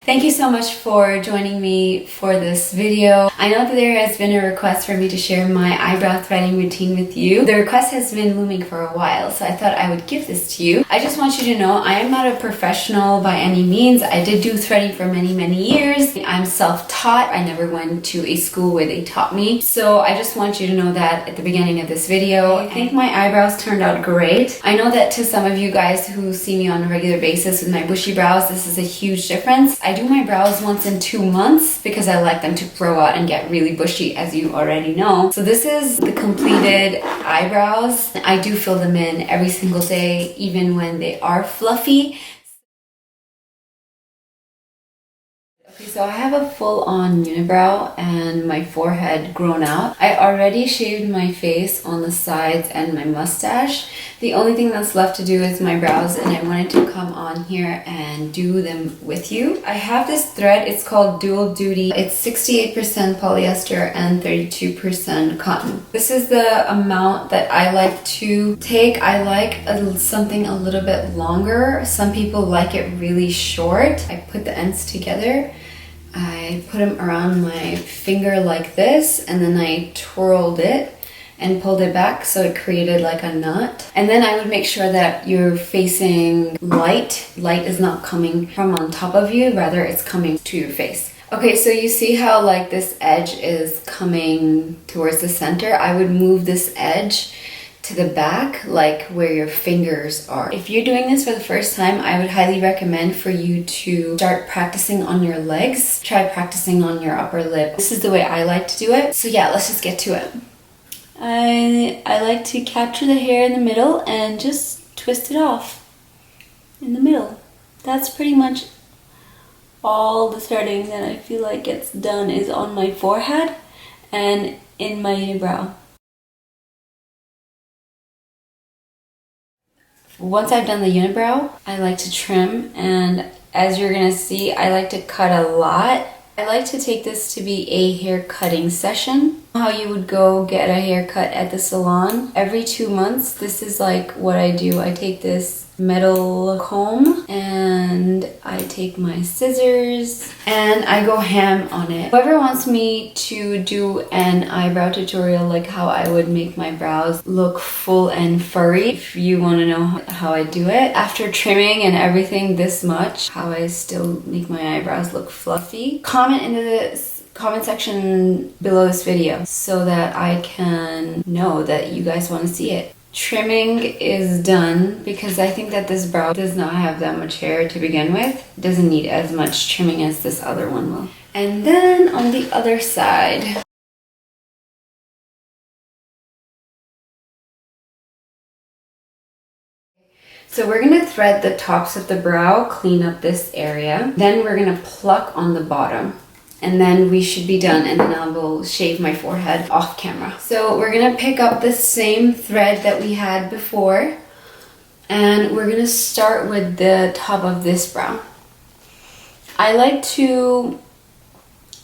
Thank you so much for joining me for this video. I know that there has been a request for me to share my eyebrow threading routine with you. The request has been looming for a while, so I thought I would give this to you. I just want you to know I am not a professional by any means. I did do threading for many years. I'm self-taught. I never went to a school where they taught me. So I just want you to know that at the beginning of this video. I think my eyebrows turned out great. I know that to some of you guys who see me on a regular basis with my bushy brows, this is a huge difference. I do my brows once in 2 months because I like them to grow out and get really bushy, as you already know. So this is the completed eyebrows. I do fill them in every single day, even when they are fluffy. Okay, so I have a full-on unibrow and my forehead grown out. I already shaved my face on the sides and my mustache. The only thing that's left to do is my brows, and I wanted to come on here and do them with you. I have this thread, it's called Dual Duty. It's 68% polyester and 32% cotton. This is the amount that I like to take. I like something a little bit longer. Some people like it really short. I put the ends together. I put them around my finger like this, and then I twirled it and pulled it back so it created like a knot. And then I would make sure that you're facing light. Light is not coming from on top of you, rather it's coming to your face. Okay, so you see how like this edge is coming towards the center? I would move this edge to the back, like where your fingers are. If you're doing this for the first time, I would highly recommend for you to start practicing on your legs. Try practicing on your upper lip. This is the way I like to do it. So yeah, let's just get to it. I like to capture the hair in the middle and just twist it off in the middle. That's pretty much all the threading that I feel like gets done is on my forehead and in my unibrow. Once I've done the unibrow, I like to trim, and as you're gonna see, I like to cut a lot. I like to take this to be a hair cutting session. How you would go get a haircut at the salon. Every 2 months, this is like what I do. I take this metal comb and I take my scissors and I go ham on it. Whoever wants me to do an eyebrow tutorial, like how I would make my brows look full and furry, if you want to know how I do it, after trimming and everything this much, how I still make my eyebrows look fluffy, comment in the comment section below this video so that I can know that you guys want to see it. Trimming is done because I think that this brow does not have that much hair to begin with. It doesn't need as much trimming as this other one will. And then on the other side, so we're gonna thread the tops of the brow, clean up this area. Then we're gonna pluck on the bottom. And then we should be done, and then I will shave my forehead off camera. So we're gonna pick up the same thread that we had before, and we're gonna start with the top of this brow. I like to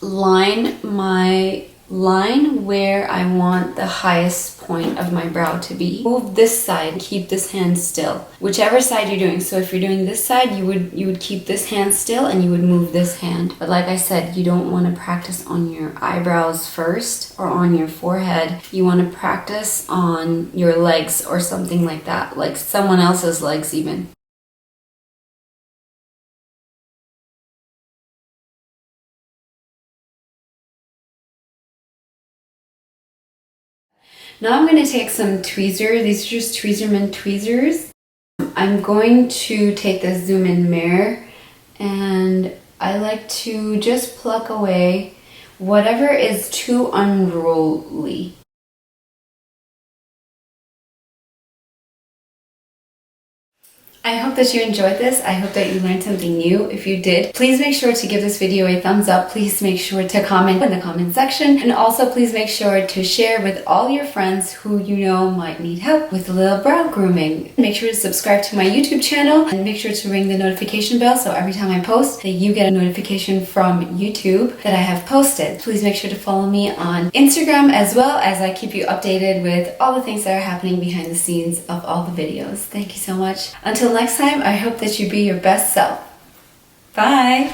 line my line where I want the highest point of my brow to be. Move this side, keep this hand still. Whichever side you're doing. So if you're doing this side, you would keep this hand still and you would move this hand. But like I said, you don't want to practice on your eyebrows first or on your forehead. You want to practice on your legs or something like that, like someone else's legs even. Now I'm going to take some tweezers. These are just Tweezerman tweezers. I'm going to take the zoom in mirror, and I like to just pluck away whatever is too unruly. I hope that you enjoyed this. I hope that you learned something new. If you did, please make sure to give this video a thumbs up. Please make sure to comment in the comment section. And also please make sure to share with all your friends who you know might need help with a little brow grooming. Make sure to subscribe to my YouTube channel and make sure to ring the notification bell so every time I post that you get a notification from YouTube that I have posted. Please make sure to follow me on Instagram as well, as I keep you updated with all the things that are happening behind the scenes of all the videos. Thank you so much. Until next time, I hope that you be your best self. Bye!